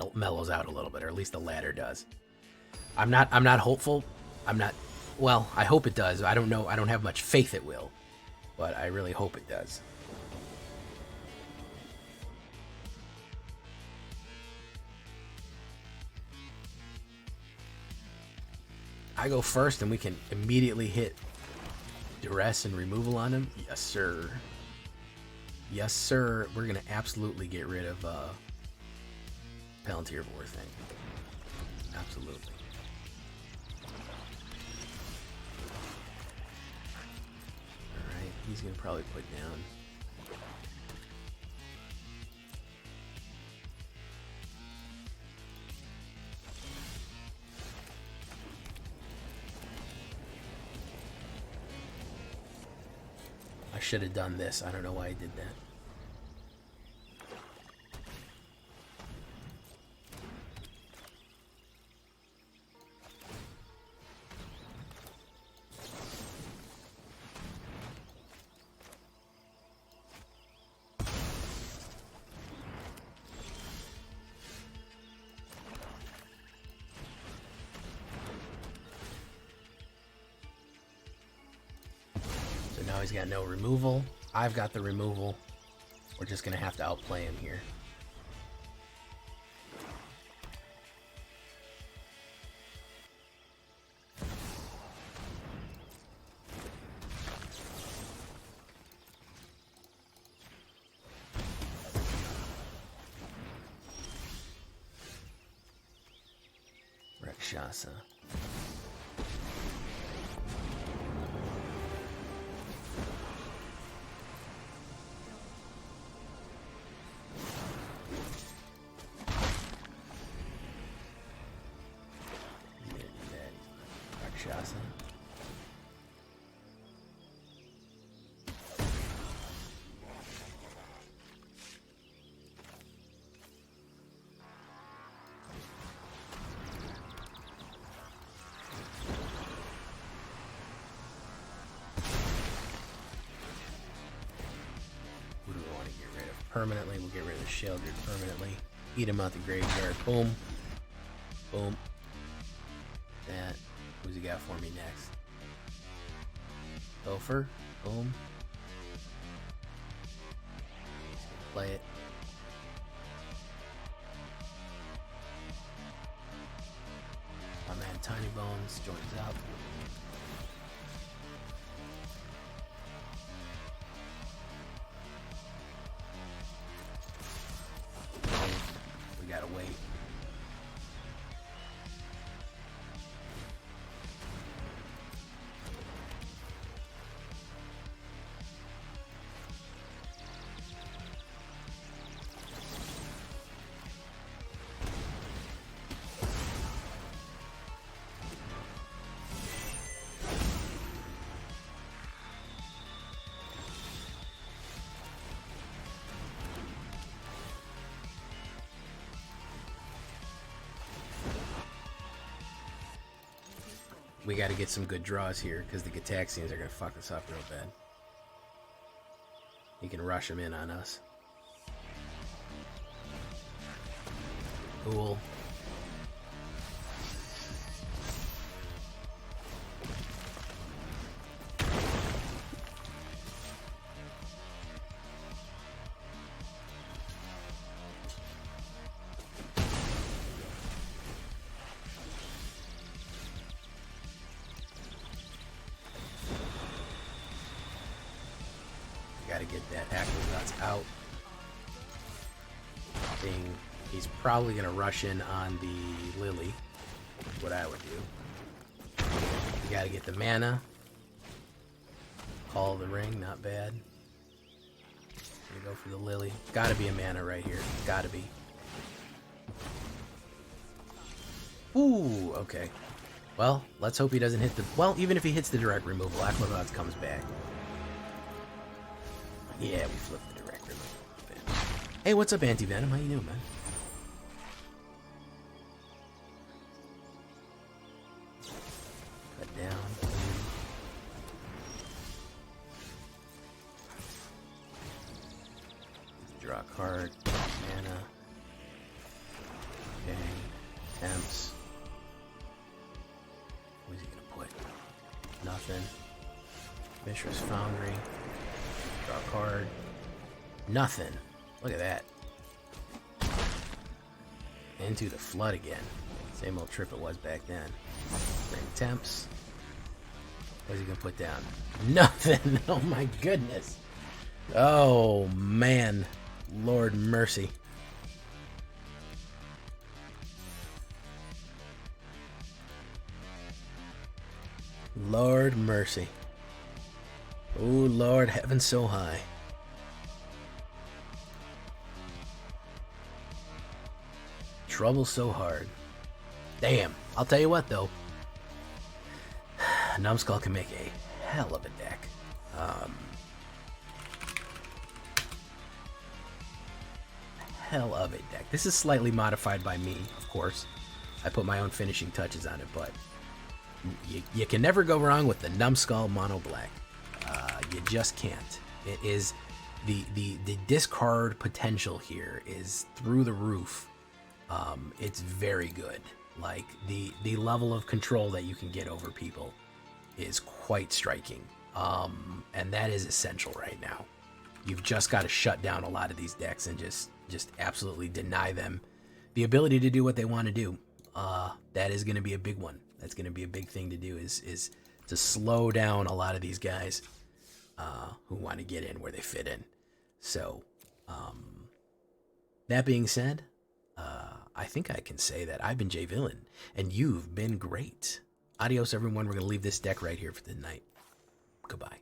Speaker 1: mellows out a little bit, or at least the ladder does. I'm not hopeful. Well, I hope it does. I don't know. I don't have much faith it will, but I really hope it does. I go first and we can immediately hit duress and removal on him. Yes, sir. Yes, sir. We're going to absolutely get rid of Palantir Vor thing. Absolutely. Alright, he's going to probably put down... I should have done this. I don't know why I did that. Now he's got no removal. I've got the removal. We're just going to have to outplay him here. Rakshasa. Rakshasa. Who do we want to get rid of permanently? We'll get rid of the Sheldred permanently. Eat him out the graveyard. Boom. Boom. That. Who's he got for me next? Gopher. Boom. Play it. My man Tiny Bones joins up. We gotta wait. We got to get some good draws here because the Gataxians are going to fuck us up real bad. He can rush them in on us. Cool. Got to get that Outlaws out. He's probably going to rush in on the Lily. That's what I would do. You got to get the mana. Call the ring, not bad. Gonna go for the Lily. Got to be a mana right here. Got to be. Ooh, okay. Well, let's hope he doesn't hit the... Well, even if he hits the direct removal, Outlaws comes back. Yeah, we flipped the direct removal. Hey, what's up, Anti-Venom? How you doing, man? Cut down. Draw a card. Mana. Okay. Temps. What's he gonna put? Nothing. Mishra's Foundry. Draw a card. Nothing. Look at that. Into the Flood again. Same old trip it was back then. Bring Temps. What's he gonna put down? Nothing! Oh my goodness. Oh man. Lord mercy. Lord mercy. Oh Lord, heaven so high. Trouble so hard. Damn. I'll tell you what though. Numbskull can make a hell of a deck. Hell of a deck. This is slightly modified by me, of course. I put my own finishing touches on it, but you can never go wrong with the Numbskull Mono Black. You just can't. It is the discard potential here is through the roof. It's very good. Like the level of control that you can get over people is quite striking. And that is essential right now. You've just got to shut down a lot of these decks and just absolutely deny them the ability to do what they want to do. That is going to be a big one. That's going to be a big thing to do is to slow down a lot of these guys who want to get in where they fit in. So that being said, I think I can say that I've been Jay Villain, and you've been great. Adios, everyone. We're going to leave this deck right here for the night. Goodbye.